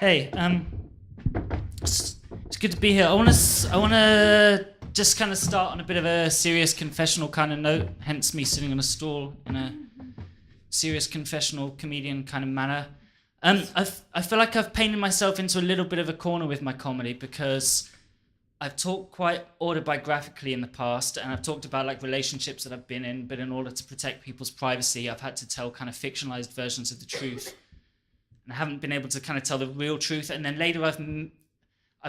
Hey, it's good to be here. I want to just kind of start on a bit of a serious confessional kind of note. Hence me sitting on a stool in a serious confessional comedian kind of manner. I feel like I've painted myself into a little bit of a corner with my comedy because I've talked quite autobiographically in the past, and I've talked about like relationships that I've been in, but in order to protect people's privacy, I've had to tell kind of fictionalized versions of the truth. And I haven't been able to kind of tell the real truth. And then later I've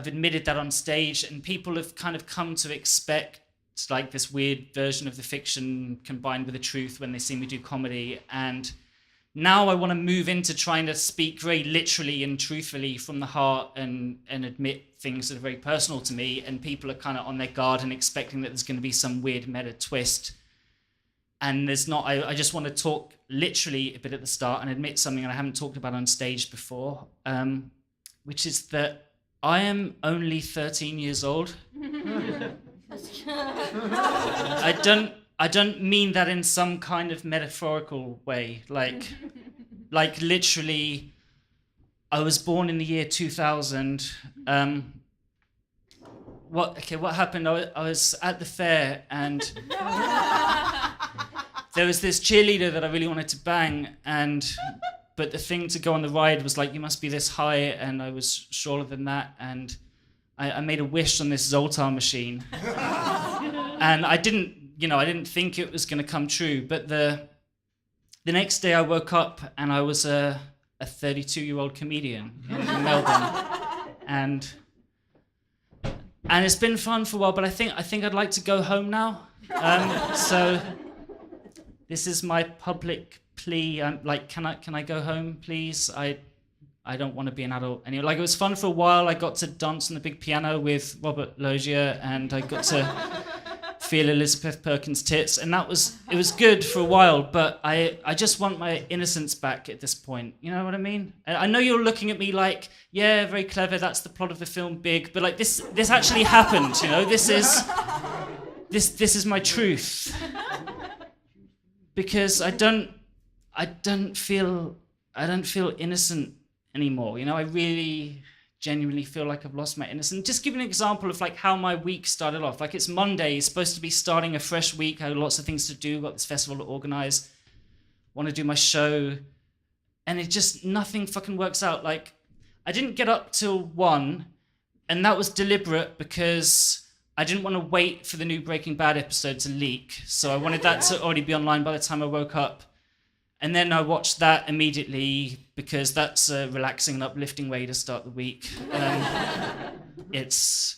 admitted that on stage, and people have kind of come to expect like this weird version of the fiction combined with the truth when they see me do comedy. And now I want to move into trying to speak very literally and truthfully from the heart and admit things that are very personal to me, and people are kind of on their guard and expecting that there's going to be some weird meta twist. And there's not. I just want to talk literally a bit at the start and admit something that I haven't talked about on stage before, which is that I am only 13 years old. I don't mean that in some kind of metaphorical way. Like literally, I was born in the year 2000. What happened? I was at the fair and there was this cheerleader that I really wanted to bang, but the thing to go on the ride was like, you must be this high, and I was shorter than that, and I made a wish on this Zoltar machine. And I didn't think it was going to come true, but the next day I woke up and I was a 32-year-old comedian in Melbourne. And it's been fun for a while, but I think I'd like to go home now. So this is my public plea. Can I go home, please? I don't want to be an adult anymore. Like, it was fun for a while. I got to dance on the big piano with Robert Loggia, and I got to feel Elizabeth Perkins' tits, and it was good for a while, but I just want my innocence back at this point. You know what I mean? I know you're looking at me like, yeah, very clever, that's the plot of the film Big, but like this actually happened, you know? This is my truth. Because I don't feel innocent anymore. You know, I really genuinely feel like I've lost my innocence. Just give an example of like how my week started off. Like, it's Monday, it's supposed to be starting a fresh week. I have lots of things to do, got this festival to organize, want to do my show, and it just, nothing fucking works out. Like, I didn't get up till 1, and that was deliberate because I didn't want to wait for the new Breaking Bad episode to leak. So I wanted that to already be online by the time I woke up. And then I watched that immediately because that's a relaxing and uplifting way to start the week. It's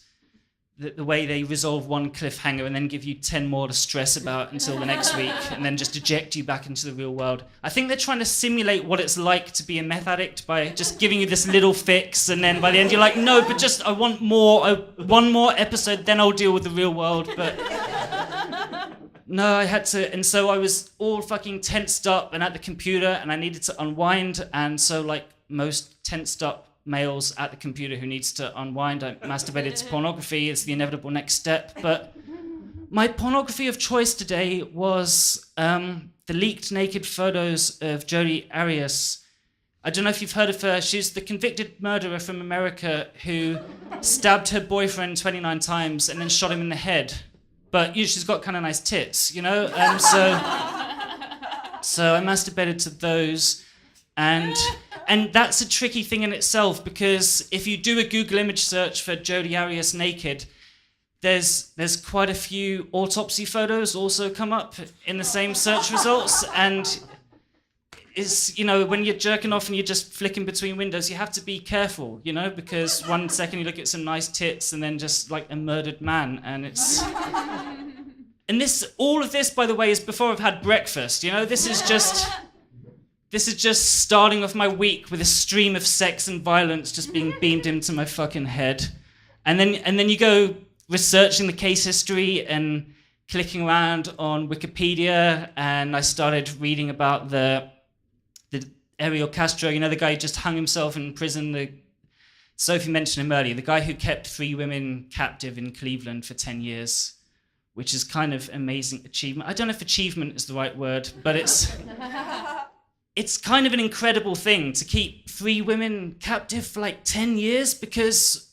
the way they resolve one cliffhanger and then give you 10 more to stress about until the next week, and then just eject you back into the real world. I think they're trying to simulate what it's like to be a meth addict by just giving you this little fix, and then by the end you're like, no, but just I want more, one more episode, then I'll deal with the real world. But no, I had to, and so I was all fucking tensed up and at the computer, and I needed to unwind, and so like most tensed up males at the computer who needs to unwind, I masturbated to pornography. It's the inevitable next step. But my pornography of choice today was the leaked naked photos of Jodi Arias. I don't know if you've heard of her. She's the convicted murderer from America who stabbed her boyfriend 29 times and then shot him in the head. But she's got kind of nice tits, you know? So I masturbated to those, and that's a tricky thing in itself, because if you do a Google image search for Jodi Arias naked, there's quite a few autopsy photos also come up in the same search results, and it's, you know, when you're jerking off and you're just flicking between windows, you have to be careful, you know, because 1 second you look at some nice tits and then just like a murdered man, and it's... And all of this, by the way, is before I've had breakfast, you know? This is just starting off my week with a stream of sex and violence just being beamed into my fucking head. And then you go researching the case history and clicking around on Wikipedia, and I started reading about the Ariel Castro, you know, the guy who just hung himself in prison. Sophie mentioned him earlier, the guy who kept 3 women captive in Cleveland for 10 years, which is kind of amazing achievement. I don't know if achievement is the right word, but it's... it's kind of an incredible thing to keep 3 women captive for like 10 years, because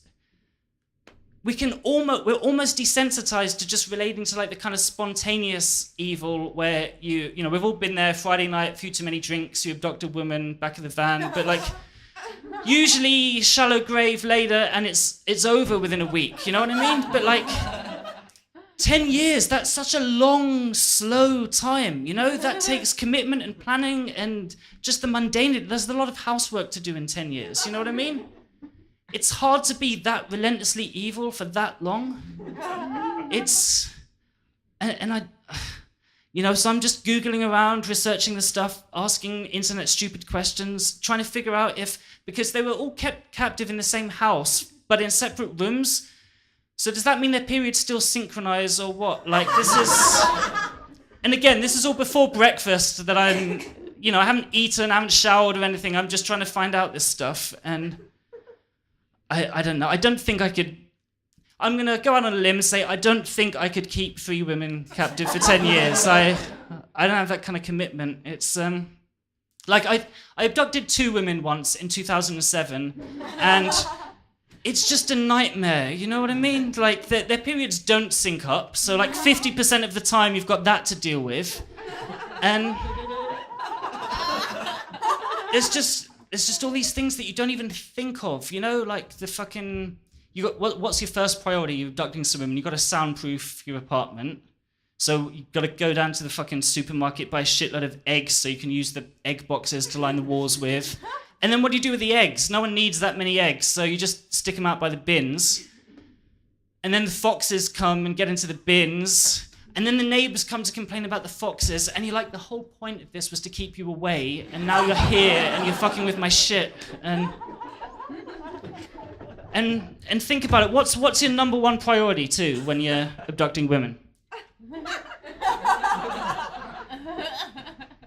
we're almost desensitized to just relating to like the kind of spontaneous evil where you know, we've all been there, Friday night, a few too many drinks, you abduct a woman, back of the van, but like usually shallow grave later and it's over within a week, you know what I mean? But like 10 years, that's such a long, slow time, you know? That takes commitment and planning and just the mundane. There's a lot of housework to do in 10 years, you know what I mean? It's hard to be that relentlessly evil for that long. So I'm just Googling around, researching the stuff, asking internet stupid questions, trying to figure out because they were all kept captive in the same house, but in separate rooms. So does that mean their periods still synchronize or what? Like and again, this is all before breakfast that I haven't eaten, I haven't showered or anything. I'm just trying to find out this stuff. And I don't know. I don't think I could. I'm going to go out on a limb and say I don't think I could keep 3 women captive for 10 years. I don't have that kind of commitment. It's like I abducted 2 women once in 2007, and it's just a nightmare. You know what I mean? Like their periods don't sync up, so like 50% of the time you've got that to deal with, and it's just all these things that you don't even think of, you know, like the fucking, what's your first priority? You're abducting some women, you've got to soundproof your apartment. So you've got to go down to the fucking supermarket, buy a shitload of eggs so you can use the egg boxes to line the walls with. And then what do you do with the eggs? No one needs that many eggs, so you just stick them out by the bins. And then the foxes come and get into the bins. And then the neighbors come to complain about the foxes, and you're like, the whole point of this was to keep you away, and now you're here and you're fucking with my shit. And think about it. What's your number 1 priority too when you're abducting women?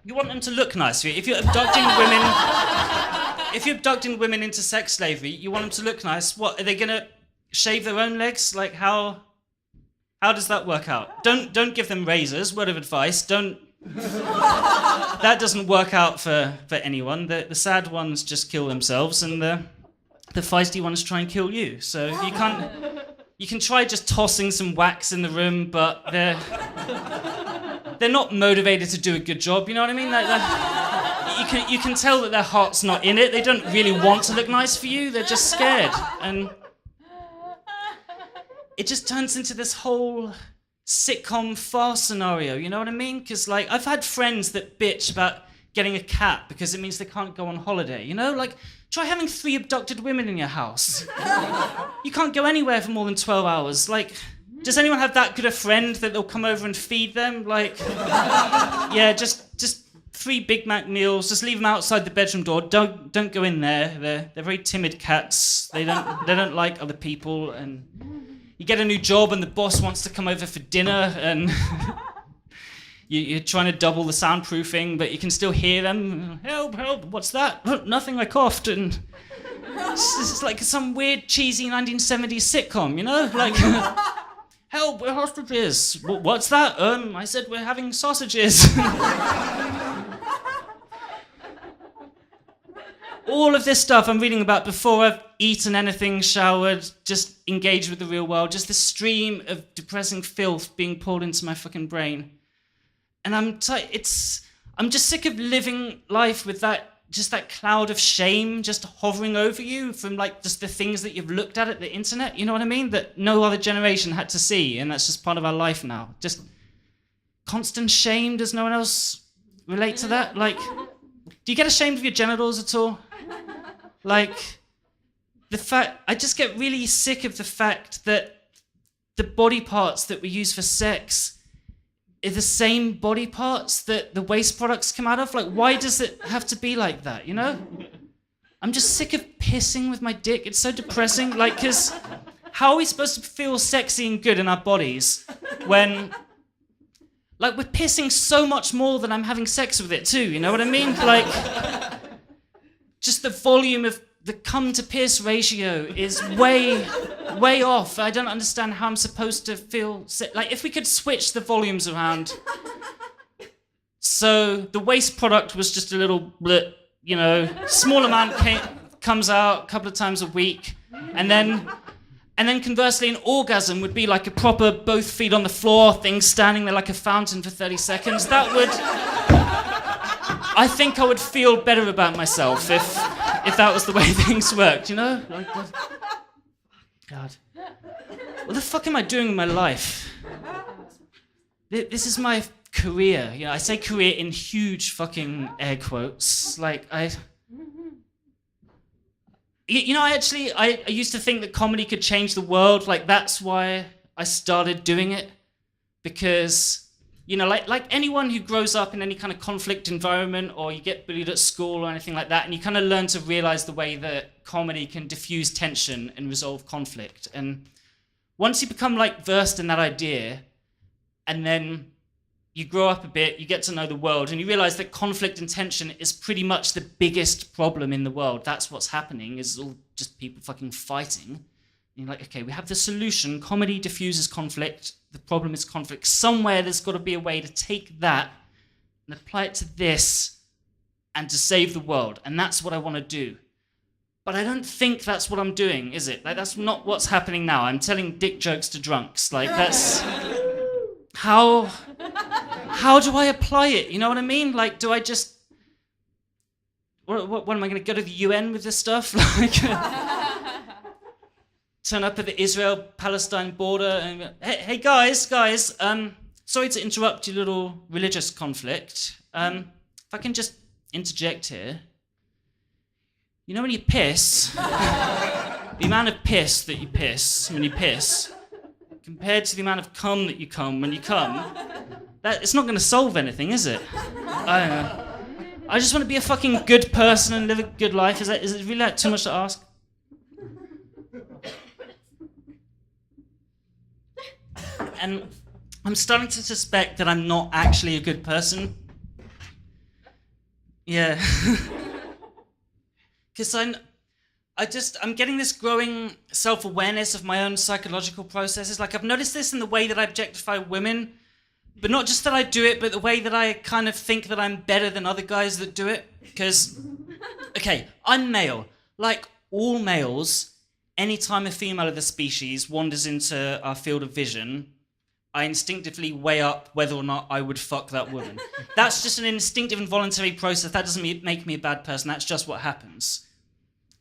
You want them to look nice. If you're abducting women into sex slavery, you want them to look nice. What, are they gonna shave their own legs? Like how does that work out? Don't give them razors. Word of advice. Don't. That doesn't work out for anyone. The sad ones just kill themselves, and the feisty ones try and kill you. So you can't. You can try just tossing some wax in the room, but they're not motivated to do a good job. You know what I mean? You can tell that their heart's not in it. They don't really want to look nice for you. They're just scared, and it just turns into this whole sitcom farce scenario, you know what I mean? Because, like, I've had friends that bitch about getting a cat because it means they can't go on holiday, you know? Like, try having 3 abducted women in your house. You can't go anywhere for more than 12 hours. Like, does anyone have that good a friend that they'll come over and feed them? Like, yeah, just 3 Big Mac meals, just leave them outside the bedroom door. Don't go in there. They're very timid cats. They don't like other people, and you get a new job and the boss wants to come over for dinner, and you're trying to double the soundproofing, but you can still hear them. Help, what's that? Oh, nothing, I coughed. And it's like some weird, cheesy 1970s sitcom, you know? Like, help, we're hostages. What's that? I said we're having sausages. All of this stuff I'm reading about before I've eaten anything, showered, just engaged with the real world, just this stream of depressing filth being poured into my fucking brain. And I'm just sick of living life with that cloud of shame just hovering over you from like just the things that you've looked at the internet, you know what I mean? That no other generation had to see, and that's just part of our life now. Just constant shame. Does no one else relate to that? Like, do you get ashamed of your genitals at all? Like, I just get really sick of the fact that the body parts that we use for sex are the same body parts that the waste products come out of. Like, why does it have to be like that, you know? I'm just sick of pissing with my dick. It's so depressing. Like, because how are we supposed to feel sexy and good in our bodies when, like, we're pissing so much more than I'm having sex with it too, you know what I mean? Like, just the volume of the cum to piss ratio is way off. I don't understand how I'm supposed to feel like, if we could switch the volumes around So the waste product was just a little, small amount comes out a couple of times a week, and then conversely, an orgasm would be like a proper both feet on the floor thing, standing there like a fountain for 30 seconds. I think I would feel better about myself if that was the way things worked, Like, God. What the fuck am I doing with my life? This is my career. I say career in huge fucking air quotes. Like, I used to think that comedy could change the world. Like, that's why I started doing it. Because, like anyone who grows up in any kind of conflict environment, or you get bullied at school or anything like that, and you kind of learn to realize the way that comedy can diffuse tension and resolve conflict. And once you become like versed in that idea, and then you grow up a bit, you get to know the world, and you realize that conflict and tension is pretty much the biggest problem in the world. That's what's happening, is all just people fucking fighting. And you're like, okay, we have the solution. Comedy diffuses conflict. The problem is conflict. Somewhere there's got to be a way to take that and apply it to this and to save the world. And that's what I want to do. But I don't think that's what I'm doing, is it? Like, that's not what's happening now. I'm telling dick jokes to drunks. Like, that's... How do I apply it? You know what I mean? Like, do I just... What am I going to go to the UN with this stuff? Like, turn up at the Israel-Palestine border and... Hey, guys, sorry to interrupt your little religious conflict. If I can just interject here. You know when you piss, the amount of piss that you piss when you piss, compared to the amount of cum that you cum when you cum, it's not going to solve anything, is it? I don't know. I just want to be a fucking good person and live a good life. Is it really too much to ask? And I'm starting to suspect that I'm not actually a good person. Yeah. Because I'm getting this growing self-awareness of my own psychological processes. Like, I've noticed this in the way that I objectify women, but not just that I do it, but the way that I kind of think that I'm better than other guys that do it. Because, okay, I'm male. Like all males, anytime a female of the species wanders into our field of vision, I instinctively weigh up whether or not I would fuck that woman. That's just an instinctive and voluntary process. That doesn't make me a bad person. That's just what happens.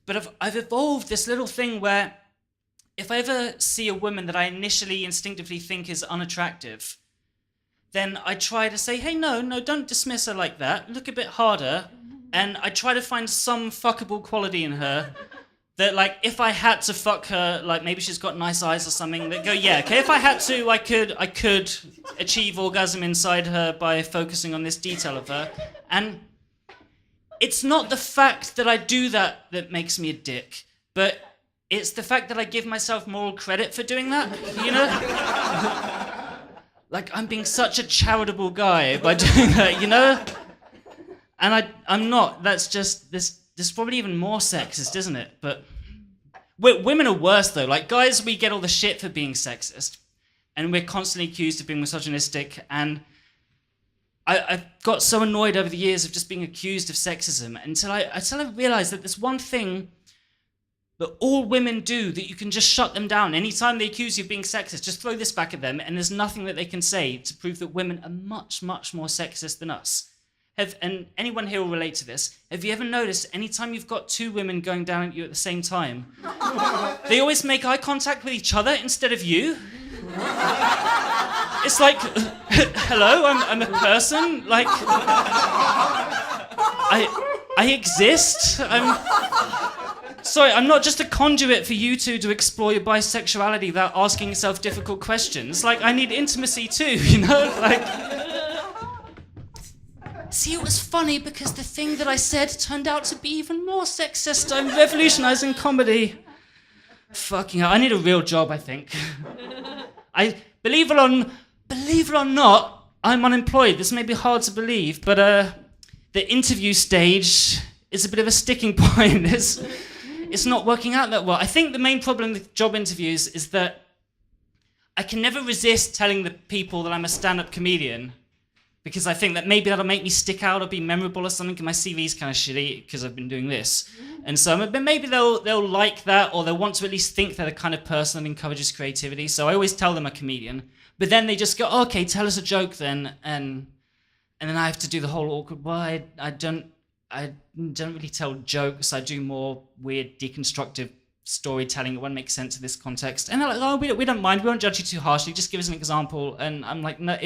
But I've evolved this little thing where if I ever see a woman that I initially instinctively think is unattractive, then I try to say, hey, no, don't dismiss her like that. Look a bit harder. And I try to find some fuckable quality in her that, like, if I had to fuck her, like, maybe she's got nice eyes or something, that go, yeah, okay, if I had to, I could achieve orgasm inside her by focusing on this detail of her. And it's not the fact that I do that makes me a dick, but it's the fact that I give myself moral credit for doing that, Like, I'm being such a charitable guy by doing that, And I'm not. That's just, this is probably even more sexist, isn't it? But women are worse, though. Like, guys, we get all the shit for being sexist, and we're constantly accused of being misogynistic, and I've got so annoyed over the years of just being accused of sexism until I realized that there's one thing that all women do that you can just shut them down. Anytime they accuse you of being sexist, just throw this back at them, and there's nothing that they can say to prove that women are much, much more sexist than us. And anyone here will relate to this. Have you ever noticed anytime you've got two women going down at you at the same time, they always make eye contact with each other instead of you? It's like, hello, I'm a person. Like, I exist. Sorry, I'm not just a conduit for you two to explore your bisexuality without asking yourself difficult questions. Like, I need intimacy too, Like, see, it was funny because the thing that I said turned out to be even more sexist. I'm revolutionizing comedy. Fucking hell, I need a real job, I think. Believe it or not, I'm unemployed. This may be hard to believe, but the interview stage is a bit of a sticking point. It's not working out that well. I think the main problem with job interviews is that I can never resist telling the people that I'm a stand-up comedian, because I think that maybe that'll make me stick out or be memorable or something, and my CV's kind of shitty because I've been doing this. And so maybe they'll like that, or they'll want to at least think they're the kind of person that encourages creativity. So I always tell them I'm a comedian, but then they just go, okay, tell us a joke then, and then I have to do the whole awkward, well, I don't really tell jokes, I do more weird deconstructive storytelling. It won't make sense in this context. And they're like, oh, we don't mind, we won't judge you too harshly, just give us an example. And I'm like, no,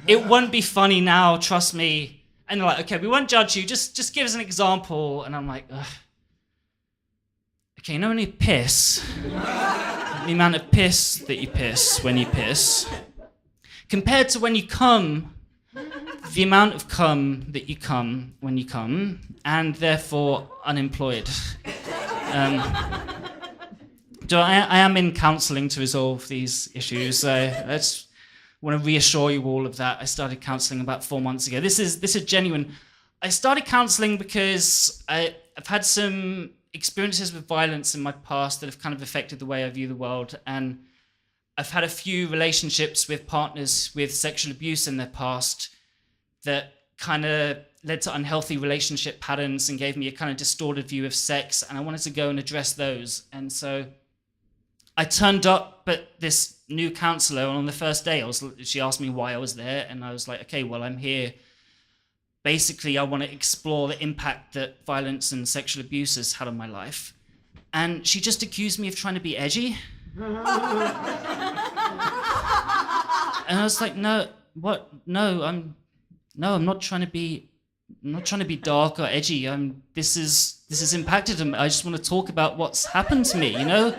it won't be funny now, trust me. And they're like, okay, we won't judge you, just give us an example. And I'm like, ugh. Okay, you know when you piss, the amount of piss that you piss when you piss, compared to when you come, the amount of cum that you come when you come, and therefore unemployed. So I am in counselling to resolve these issues. I just want to reassure you all of that. I started counselling about 4 months ago. This is genuine. I started counselling because I've had some experiences with violence in my past that have kind of affected the way I view the world, and I've had a few relationships with partners with sexual abuse in their past that kind of led to unhealthy relationship patterns and gave me a kind of distorted view of sex, and I wanted to go and address those. And so I turned up at this new counsellor, and on the first day she asked me why I was there, and I was like, okay, well, I'm here. Basically, I want to explore the impact that violence and sexual abuse has had on my life. And she just accused me of trying to be edgy. And I was like, no, what? No, I'm not trying to be dark or edgy. This has impacted him. I just want to talk about what's happened to me, you know?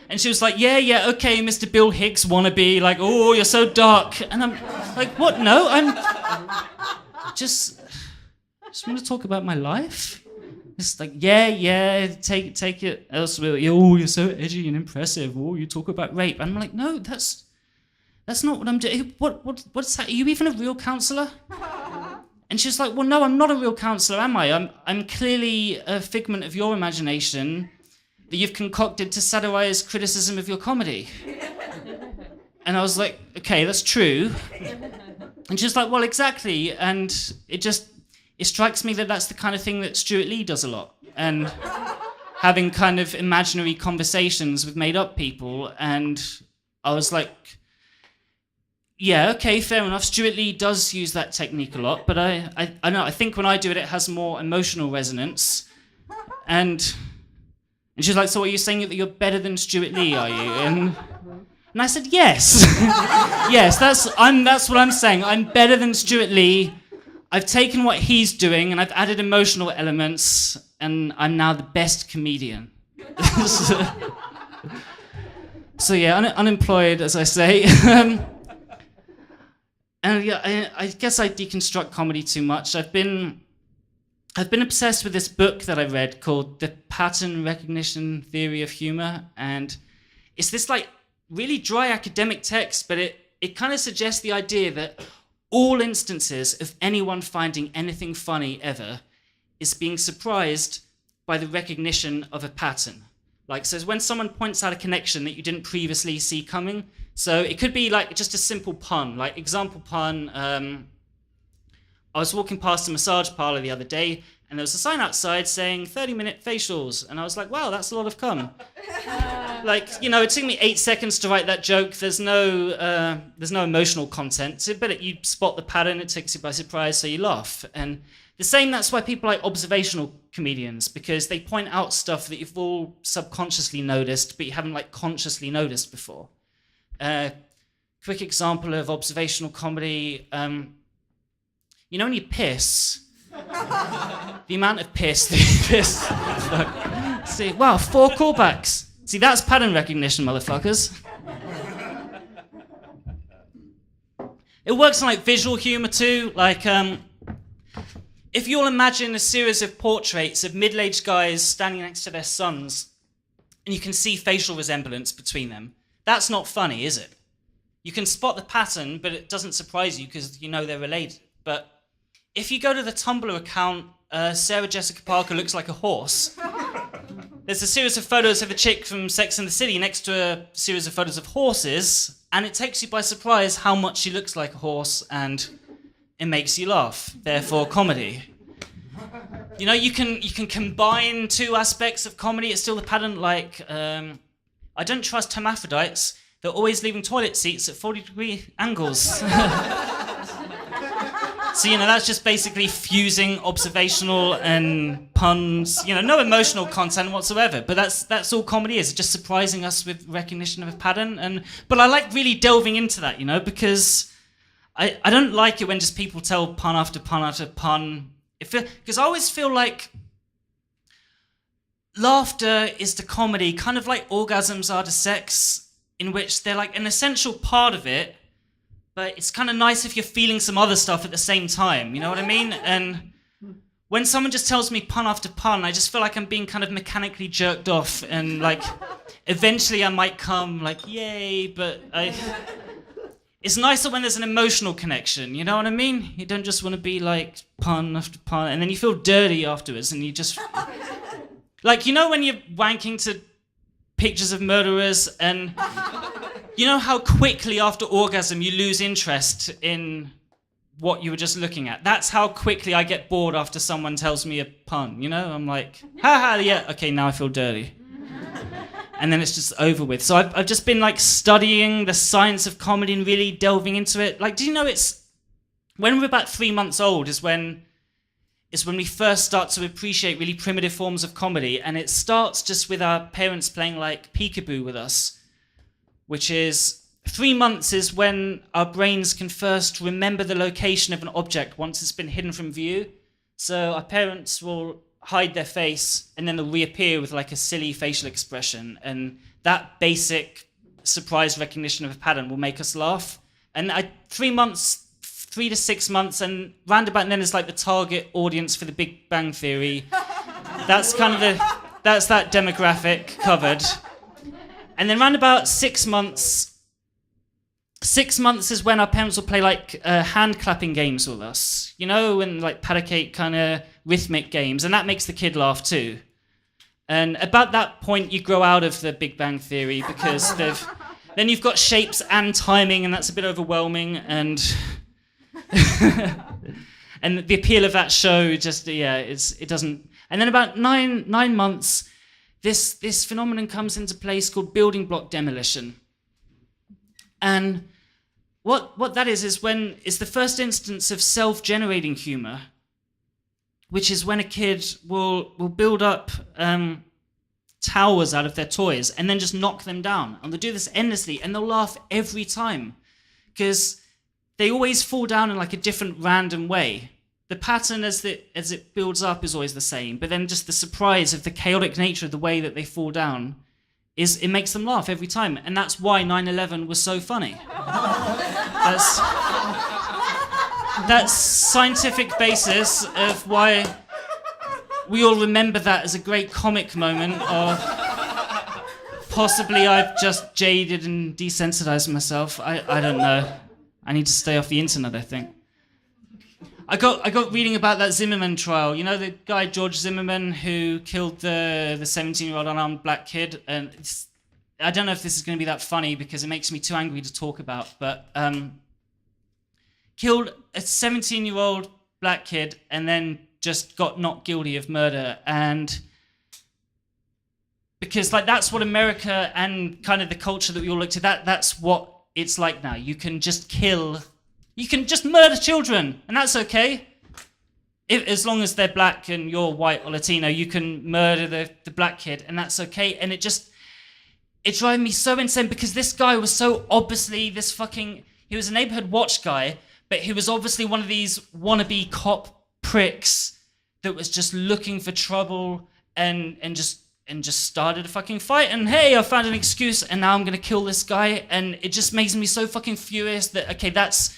And she was like, yeah, okay, Mr. Bill Hicks wannabe, like, oh, you're so dark. And I'm like, what? No, I'm just want to talk about my life. It's like, yeah, take it elsewhere. Oh, you're so edgy and impressive. Oh, you talk about rape. And I'm like, no, that's not what I'm doing. What's that? Are you even a real counsellor? And she's like, well, no, I'm not a real counsellor, am I? I'm clearly a figment of your imagination that you've concocted to satirize criticism of your comedy. And I was like, okay, that's true. And she's like, well, exactly. And it strikes me that that's the kind of thing that Stuart Lee does a lot. And having kind of imaginary conversations with made up people. And I was like, yeah, okay, fair enough. Stuart Lee does use that technique a lot, but I know, I think when I do it, it has more emotional resonance. And she's like, so are you saying that you're better than Stuart Lee, are you? And I said, yes. Yes, that's what I'm saying. I'm better than Stuart Lee. I've taken what he's doing and I've added emotional elements, and I'm now the best comedian. So yeah, unemployed, as I say. And yeah, I guess I deconstruct comedy too much. I've been obsessed with this book that I read called The Pattern Recognition Theory of Humor, and it's this like really dry academic text, but it kind of suggests the idea that all instances of anyone finding anything funny ever is being surprised by the recognition of a pattern. Like, so when someone points out a connection that you didn't previously see coming, so it could be like just a simple pun, like example pun. I was walking past a massage parlor the other day, and there was a sign outside saying 30-minute facials, and I was like, wow, that's a lot of cum. Like, you know, it took me 8 seconds to write that joke. There's no emotional content to it, but you spot the pattern, it takes you by surprise, so you laugh. And the same, that's why people like observational comedians, because they point out stuff that you've all subconsciously noticed, but you haven't like consciously noticed before. Quick example of observational comedy. You know when you piss, the amount of piss that you piss. See, wow, 4 callbacks. See, that's pattern recognition, motherfuckers. It works on like visual humor too. Like, if you'll imagine a series of portraits of middle-aged guys standing next to their sons, and you can see facial resemblance between them, that's not funny, is it? You can spot the pattern, but it doesn't surprise you because you know they're related. But if you go to the Tumblr account, Sarah Jessica Parker looks like a horse. There's a series of photos of a chick from Sex and the City next to a series of photos of horses, and it takes you by surprise how much she looks like a horse and it makes you laugh. Therefore, comedy. You know, you can combine two aspects of comedy. It's still the pattern. Like, I don't trust hermaphrodites. They're always leaving toilet seats at 40-degree angles. So, you know, that's just basically fusing observational and puns. You know, no emotional content whatsoever. But that's all comedy is. It's just surprising us with recognition of a pattern. But I like really delving into that, you know, because I don't like it when just people tell pun after pun after pun. Because I always feel like laughter is to comedy, kind of like orgasms are to sex, in which they're like an essential part of it, but it's kind of nice if you're feeling some other stuff at the same time, you know what I mean? And when someone just tells me pun after pun, I just feel like I'm being kind of mechanically jerked off, and like eventually I might come like, yay, but it's nicer when there's an emotional connection, you know what I mean? You don't just want to be like pun after pun, and then you feel dirty afterwards, and you just... Like, you know when you're wanking to pictures of murderers, and you know how quickly after orgasm you lose interest in what you were just looking at? That's how quickly I get bored after someone tells me a pun, you know? I'm like, haha, yeah, okay, now I feel dirty. And then it's just over with. So I've just been like studying the science of comedy and really delving into it. Like, do you know it's when we're about 3 months old is when we first start to appreciate really primitive forms of comedy, and it starts just with our parents playing like peekaboo with us, which is 3 months is when our brains can first remember the location of an object once it's been hidden from view. So our parents will hide their face and then they'll reappear with like a silly facial expression, and that basic surprise recognition of a pattern will make us laugh. And 3 to 6 months, and roundabout then is like the target audience for the Big Bang Theory. That's kind of that's that demographic covered. And then roundabout 6 months is when our parents will play like hand clapping games with us, you know, and like pat a cake kind of rhythmic games, and that makes the kid laugh too. And about that point, you grow out of the Big Bang Theory, because then you've got shapes and timing, and that's a bit overwhelming, and and the appeal of that show just it doesn't. And then about nine months, this phenomenon comes into place called building block demolition. And what that is when it's the first instance of self-generating humor, which is when a kid will build up towers out of their toys and then just knock them down, and they'll do this endlessly, and they'll laugh every time because they always fall down in like a different random way. The pattern as it builds up is always the same, but then just the surprise of the chaotic nature of the way that they fall down it makes them laugh every time. And that's why 9/11 was so funny. That's scientific basis of why we all remember that as a great comic moment, or possibly I've just jaded and desensitized myself. I don't know. I need to stay off the internet, I think. I got reading about that Zimmerman trial. You know, the guy George Zimmerman who killed the 17-year-old unarmed black kid. And I don't know if this is going to be that funny because it makes me too angry to talk about. But killed a 17-year-old black kid and then just got not guilty of murder. And because like that's what America and kind of the culture that we all look to, that's what it's like now. You can just murder children, and that's okay. As long as they're black and you're white or Latino, you can murder the black kid, and that's okay. And it drove me so insane because this guy was so obviously he was a neighborhood watch guy, but he was obviously one of these wannabe cop pricks that was just looking for trouble and just started a fucking fight, and hey, I found an excuse, and now I'm gonna kill this guy, and it just makes me so fucking furious that, okay, that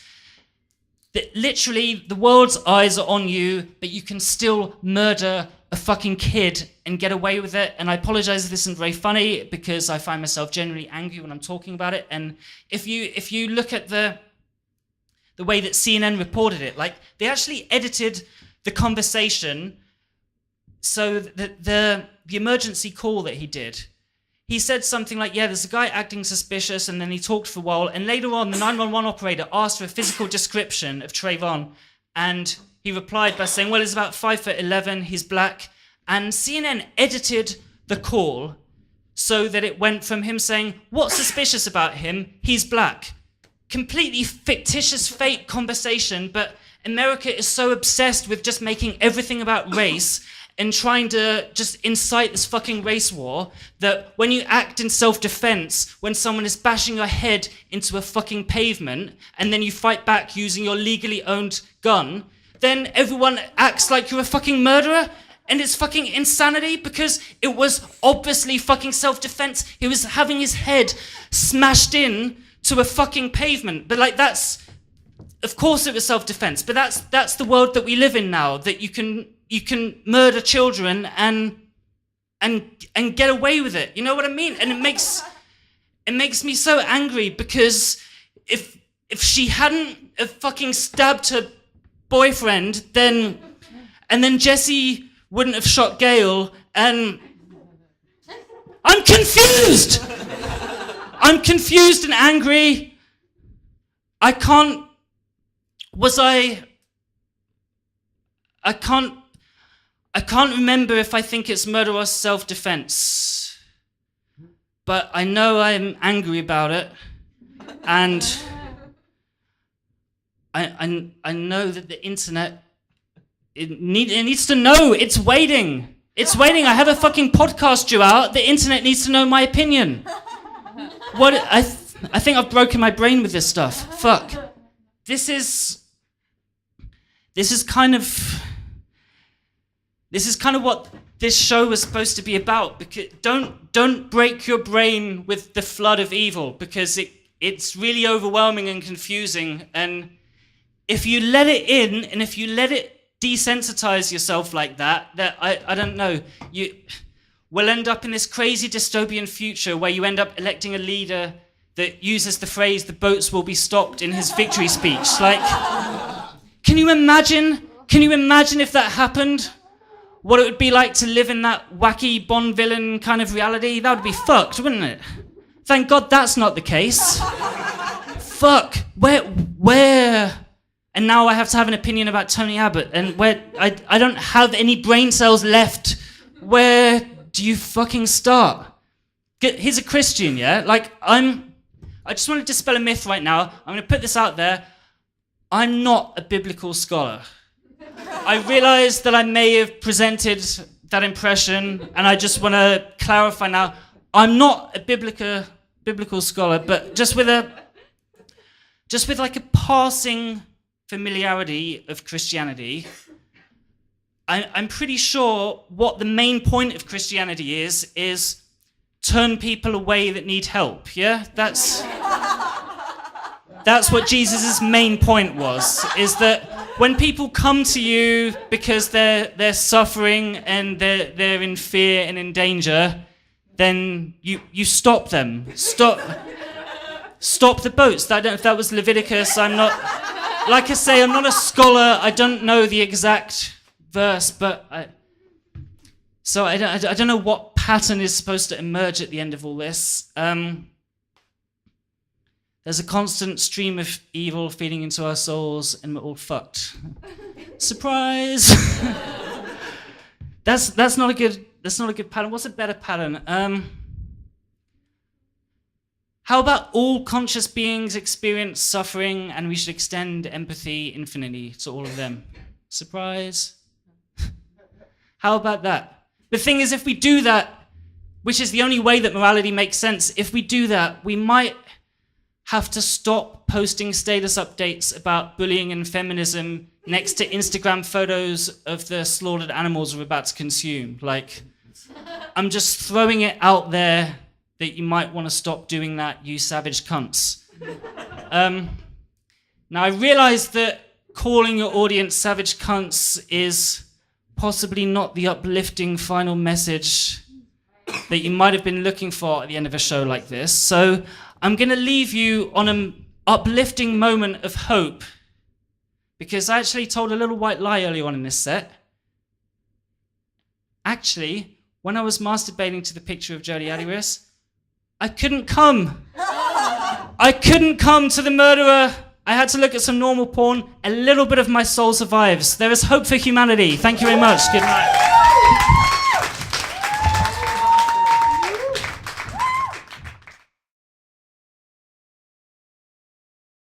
literally the world's eyes are on you, but you can still murder a fucking kid and get away with it. And I apologize if this isn't very funny, because I find myself generally angry when I'm talking about it. And if you look at the way that CNN reported it, like they actually edited the conversation so that the emergency call that he did, he said something like, yeah, there's a guy acting suspicious, and then he talked for a while, and later on the 911 operator asked for a physical description of Trayvon, And he replied by saying, well, he's about 5'11", he's black. And CNN edited the call so that it went from him saying, what's suspicious about him? He's black. Completely fictitious, fake conversation, but America is so obsessed with just making everything about race and trying to just incite this fucking race war that when you act in self-defense, when someone is bashing your head into a fucking pavement and then you fight back using your legally owned gun, then everyone acts like you're a fucking murderer. And it's fucking insanity because it was obviously fucking self-defense. He was having his head smashed in to a fucking pavement. But like of course it was self-defense, but that's the world that we live in now, that you can murder children and get away with it. You know what I mean? And it makes me so angry because if she hadn't have fucking stabbed her boyfriend, then Jesse wouldn't have shot Gail, and I'm confused! I'm confused and angry. I can't remember if I think it's murder or self-defense. But I know I'm angry about it, and I know that the internet it needs to know. It's waiting. It's waiting. I have a fucking podcast due out. The internet needs to know my opinion. What I think I've broken my brain with this stuff. Fuck. This is kind of what this show was supposed to be about. Because don't break your brain with the flood of evil, because it's really overwhelming and confusing. And if you let it in, and if you let it desensitize yourself like that I don't know, you will end up in this crazy dystopian future where you end up electing a leader that uses the phrase "the boats will be stopped" in his victory speech. Like, can you imagine if that happened? What it would be like to live in that wacky Bond villain kind of reality? That would be fucked, wouldn't it? Thank God that's not the case. Fuck. Where? And now I have to have an opinion about Tony Abbott, and where I don't have any brain cells left. Where do you fucking start? He's a Christian, yeah? Like, I just want to dispel a myth right now. I'm going to put this out there. I'm not a biblical scholar. I realize that I may have presented that impression, and I just want to clarify now. I'm not a biblical scholar, but just with like a passing familiarity of Christianity, I'm pretty sure what the main point of Christianity is turn people away that need help, yeah? That's what Jesus' main point was, is that when people come to you because they're suffering and they're in fear and in danger, then you stop them. Stop the boats. I don't know if that was Leviticus. I'm not... Like I say, I'm not a scholar. I don't know the exact verse, but I don't know what pattern is supposed to emerge at the end of all this. There's a constant stream of evil feeding into our souls, and we're all fucked. Surprise! That's not a good pattern. What's a better pattern? How about all conscious beings experience suffering and we should extend empathy infinitely to all of them? Surprise. How about that? The thing is, if we do that, which is the only way that morality makes sense, if we do that, we might have to stop posting status updates about bullying and feminism next to Instagram photos of the slaughtered animals we're about to consume. Like, I'm just throwing it out there that you might want to stop doing that, you savage cunts. Now, I realize that calling your audience savage cunts is possibly not the uplifting final message that you might have been looking for at the end of a show like this. So I'm going to leave you on an uplifting moment of hope, because I actually told a little white lie early on in this set. Actually, when I was masturbating to the picture of Jodie Adiris, I couldn't come. I couldn't come to the murderer I had to look at some normal porn. A little bit of my soul survives. There is hope for humanity. Thank you very much. Good night.